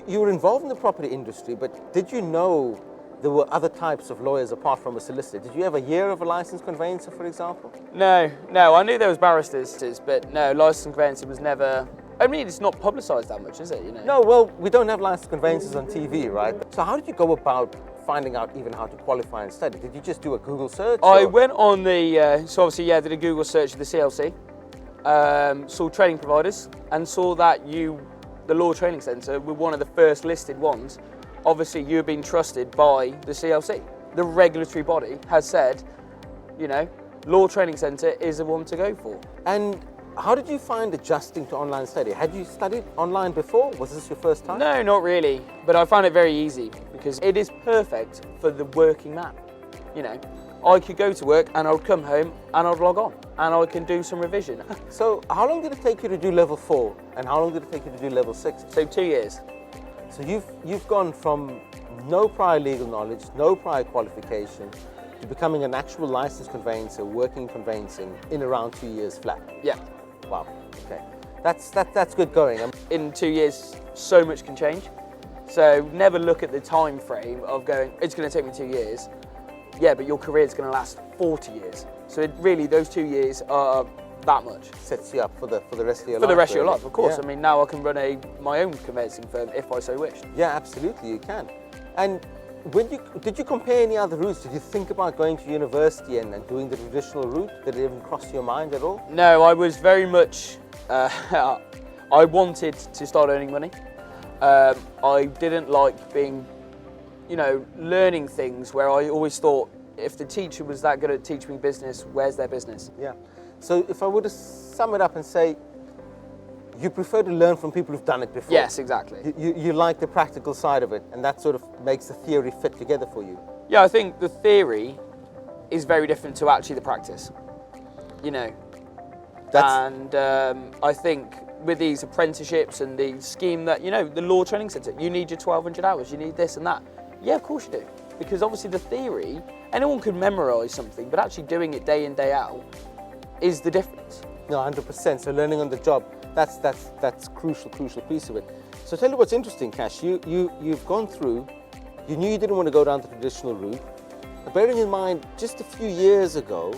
you were involved in the property industry, but did you know there were other types of lawyers apart from a solicitor? Did you ever hear of a licensed conveyancer, for example? No, I knew there was barristers, but no, licensed conveyancer was never. I mean, it's not publicised that much, is it? You know? No, well, we don't have licensed conveyancers on TV, right? So how did you go about finding out even how to qualify and study? Did you just do a Google search? I went on the, so obviously, did a Google search of the CLC, saw training providers, and saw that the Law Training Centre, were one of the first listed ones. Obviously, you've been trusted by the CLC. The regulatory body has said, Law Training Centre is the one to go for. And how did you find adjusting to online study? Had you studied online before? Was this your first time? No, not really. But I found it very easy because it is perfect for the working man. I could go to work and I would come home and I'd log on and I can do some revision. So how long did it take you to do level 4 and how long did it take you to do level 6? So 2 years. So you've gone from no prior legal knowledge, no prior qualification, to becoming an actual licensed conveyancer, working conveyancing in around 2 years flat. Yeah. Wow. Okay. That's good going. In 2 years, so much can change. So never look at the time frame of going, it's going to take me 2 years. Yeah, but your career is going to last 40 years. So really, those 2 years are that much. Sets you up for the rest of your life. For the rest of your really. life, of course. Yeah. I mean, now I can run my own conveyancing firm if I so wished. Yeah, absolutely, you can. And did you compare any other routes? Did you think about going to university and doing the traditional route? Did it even cross your mind at all? No, I was very much, I wanted to start earning money. I didn't like being, learning things where I always thought, if the teacher was that good at teaching me business, where's their business? Yeah. So if I were to sum it up and say, you prefer to learn from people who've done it before. Yes, exactly. You like the practical side of it, and that sort of makes the theory fit together for you. Yeah, I think the theory is very different to actually the practice. I think with these apprenticeships and the scheme that, the Law Training Centre, you need your 1,200 hours, you need this and that. Yeah, of course you do. Because obviously the theory, anyone could memorise something, but actually doing it day in, day out is the difference. No, 100%. So learning on the job, that's crucial piece of it. So tell you what's interesting, Cash. You've gone through. You knew you didn't want to go down the traditional route. But bearing in mind, just a few years ago,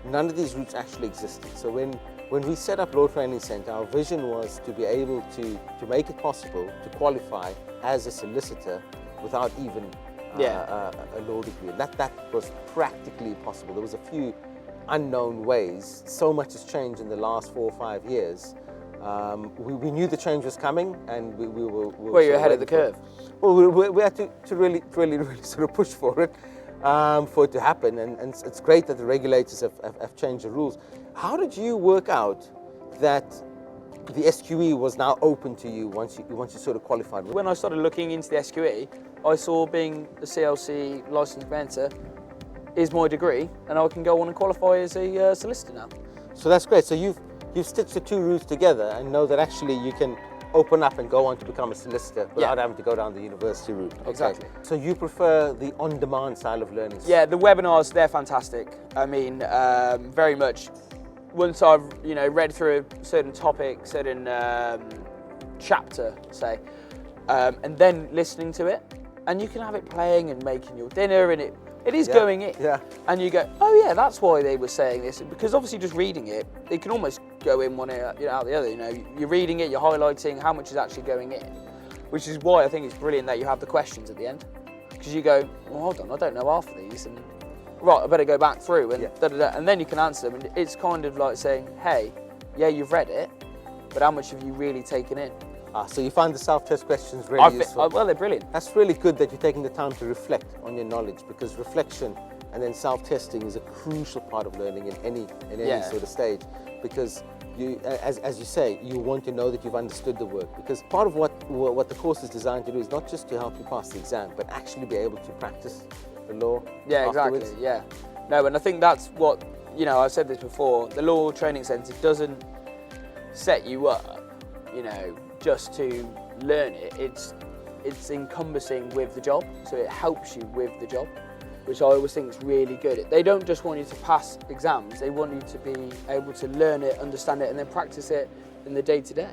none of these routes actually existed. So when we set up Law Training Centre, our vision was to be able to make it possible to qualify as a solicitor without even a law degree. That was practically possible. There was a few unknown ways. So much has changed in the last 4 or 5 years. We knew the change was coming, and we were. Well, you're ahead of the curve. Well, we had to really sort of push for it to happen, and it's great that the regulators have changed the rules. How did you work out that the SQE was now open to you once you sort of qualified? When I started looking into the SQE, I saw being a CLC licensed conveyancer is my degree, and I can go on and qualify as a solicitor now. So that's great. So you've stitched the two routes together and know that actually you can open up and go on to become a solicitor without having to go down the university route. Okay. Exactly. So you prefer the on-demand style of learning? Yeah, the webinars, they're fantastic. I mean, very much. Once I've read through a certain topic, certain chapter, say, and then listening to it, and you can have it playing and making your dinner, and it is going in. Yeah. And you go, oh yeah, that's why they were saying this. Because obviously just reading it can almost go in one ear out the other. You're reading it, you're highlighting how much is actually going in, which is why I think it's brilliant that you have the questions at the end. Because you go, well, hold on, I don't know half of these, and right, I better go back through and and then you can answer them. And it's kind of like saying, hey, yeah, you've read it, but how much have you really taken in? So you find the self-test questions really useful. Well, they're brilliant. That's really good that you're taking the time to reflect on your knowledge, because reflection and then self-testing is a crucial part of learning in any sort of stage, because you, as you say, you want to know that you've understood the work, because part of what the course is designed to do is not just to help you pass the exam, but actually be able to practice the law. Yeah, afterwards. exactly. Yeah. No, and I think that's what, I've said this before, the Law Training Centre doesn't set you up, just to learn it. It's encompassing with the job, so it helps you with the job, which I always think is really good. They don't just want you to pass exams, they want you to be able to learn it, understand it, and then practice it in the day-to-day.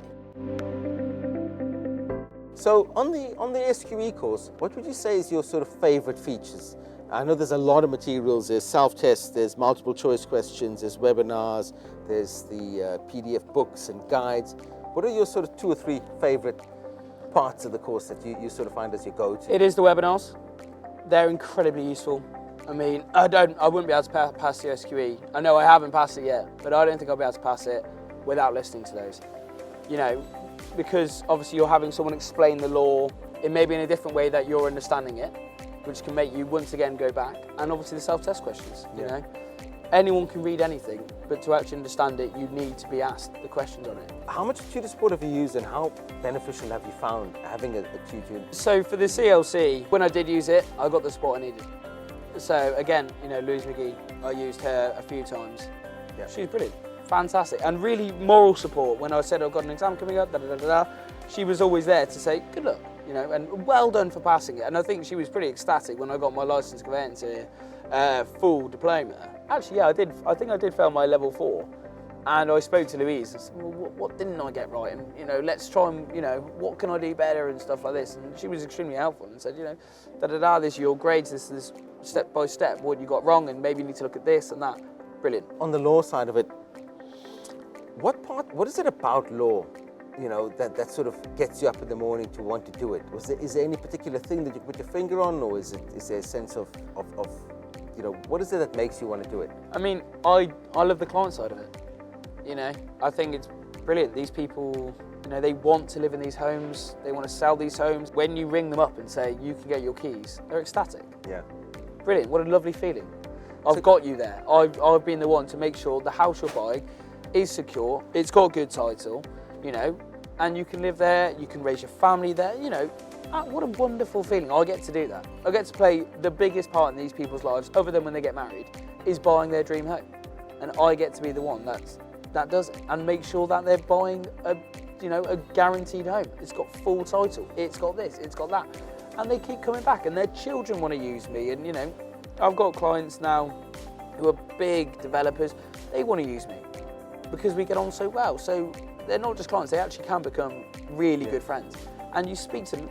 So on the SQE course, what would you say is your sort of favorite features? I know there's a lot of materials. There's self-tests, there's multiple choice questions, there's webinars, there's the PDF books and guides. What are your sort of 2 or 3 favorite parts of the course that you sort of find as your go-to? It is the webinars. They're incredibly useful. I mean, I wouldn't be able to pass the SQE. I know I haven't passed it yet, but I don't think I'll be able to pass it without listening to those. You know, because obviously you're having someone explain the law, it may be in a different way that you're understanding it, which can make you once again go back. And obviously the self-test questions, you know. Anyone can read anything, but to actually understand it, you need to be asked the questions on it. How much tutor support have you used, and how beneficial have you found having a tutor? So for the CLC, when I did use it, I got the support I needed. So again, you know, Louise McGee, I used her a few times. Yeah. She was brilliant, fantastic, and really moral support. When I said I've got an exam coming up, she was always there to say, good luck, you know, and well done for passing it. And I think she was pretty ecstatic when I got my licence conveyancer full diploma. Actually, yeah, I think I did fail my level 4. And I spoke to Louise and said, well, what didn't I get right? And, you know, let's try and, you know, what can I do better and stuff like this. And she was extremely helpful and said, you know, this are your grades, this is step by step, what you got wrong, and maybe you need to look at this and that. Brilliant. On the law side of it, what is it about law, you know, that sort of gets you up in the morning to want to do it? Is there any particular thing that you put your finger on, or is there a sense of you know, what is it that makes you want to do it? I mean, I love the client side of it. You know, I think it's brilliant. These people, you know, they want to live in these homes. They want to sell these homes. When you ring them up and say, you can get your keys, they're ecstatic. Yeah. Brilliant. What a lovely feeling. I've got you there. I've been the one to make sure the house you're buying is secure. It's got a good title, you know, and you can live there. You can raise your family there, you know. What a wonderful feeling. I get to do that. I get to play the biggest part in these people's lives, other than when they get married, is buying their dream home. And I get to be the one that does it and make sure that they're buying a guaranteed home. It's got full title. It's got this, it's got that. And they keep coming back, and their children want to use me. And, you know, I've got clients now who are big developers. They want to use me because we get on so well. So they're not just clients, they actually can become really good friends. And you speak to them,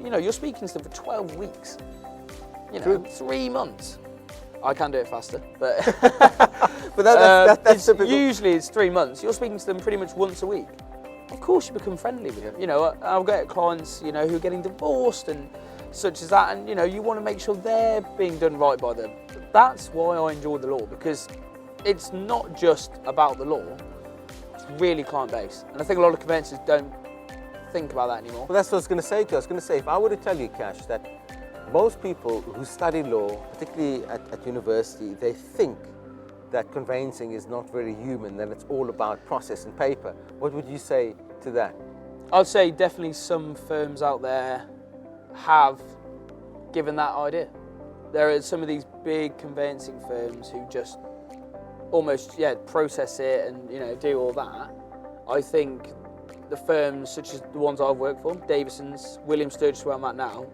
you're speaking to them for 12 weeks, you know, 3 months. I can do it faster, but that's typical. Usually it's 3 months. You're speaking to them pretty much once a week. Of course you become friendly with them. You know, I'll get clients, you know, who are getting divorced and such as that, and, you know, you want to make sure they're being done right by them. That's why I enjoy the law, because it's not just about the law, it's really client-based. And I think a lot of conveyancers don't think about that anymore. Well, that's what I was going to say to you. I was going to say, if I were to tell you, Cash, that most people who study law, particularly at university, they think that conveyancing is not very human, that it's all about process and paper. What would you say to that? I'd say definitely some firms out there have given that idea. There are some of these big conveyancing firms who just almost, process it and, you know, do all that. I think the firms such as the ones I've worked for, Davison's, Williams Sturgis, where I'm at now,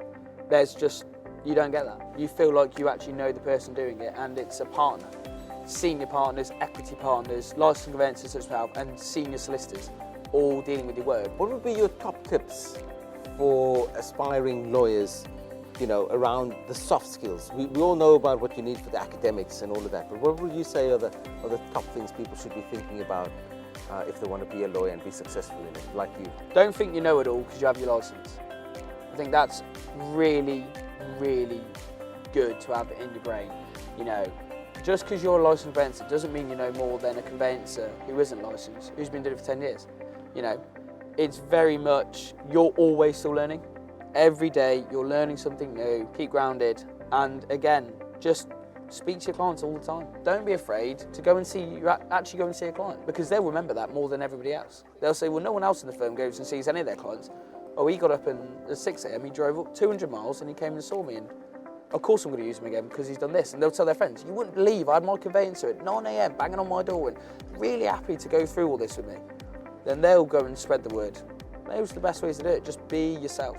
there's just, you don't get that. You feel like you actually know the person doing it, and it's a partner. Senior partners, equity partners, licensed conveyancers such as we have, and senior solicitors, all dealing with your word. What would be your top tips for aspiring lawyers, you know, around the soft skills? We all know about what you need for the academics and all of that, but what would you say are the top things people should be thinking about if they want to be a lawyer and be successful in it, like you? Don't think you know it all because you have your license. I think that's really, really good to have in your brain. You know, just because you're a licensed conveyancer doesn't mean you know more than a conveyancer who isn't licensed, who's been doing it for 10 years. You know, it's very much, you're always still learning. Every day you're learning something new, keep grounded, and again, just speak to your clients all the time. Don't be afraid to go and see a client, because they'll remember that more than everybody else. They'll say, well, no one else in the firm goes and sees any of their clients. Oh, he got up at 6 a.m, he drove up 200 miles and he came and saw me, and of course I'm going to use him again because he's done this. And they'll tell their friends, you wouldn't believe I had my conveyancer at 9 a.m, banging on my door and really happy to go through all this with me. Then they'll go and spread the word. Those are the best ways to do it, just be yourself.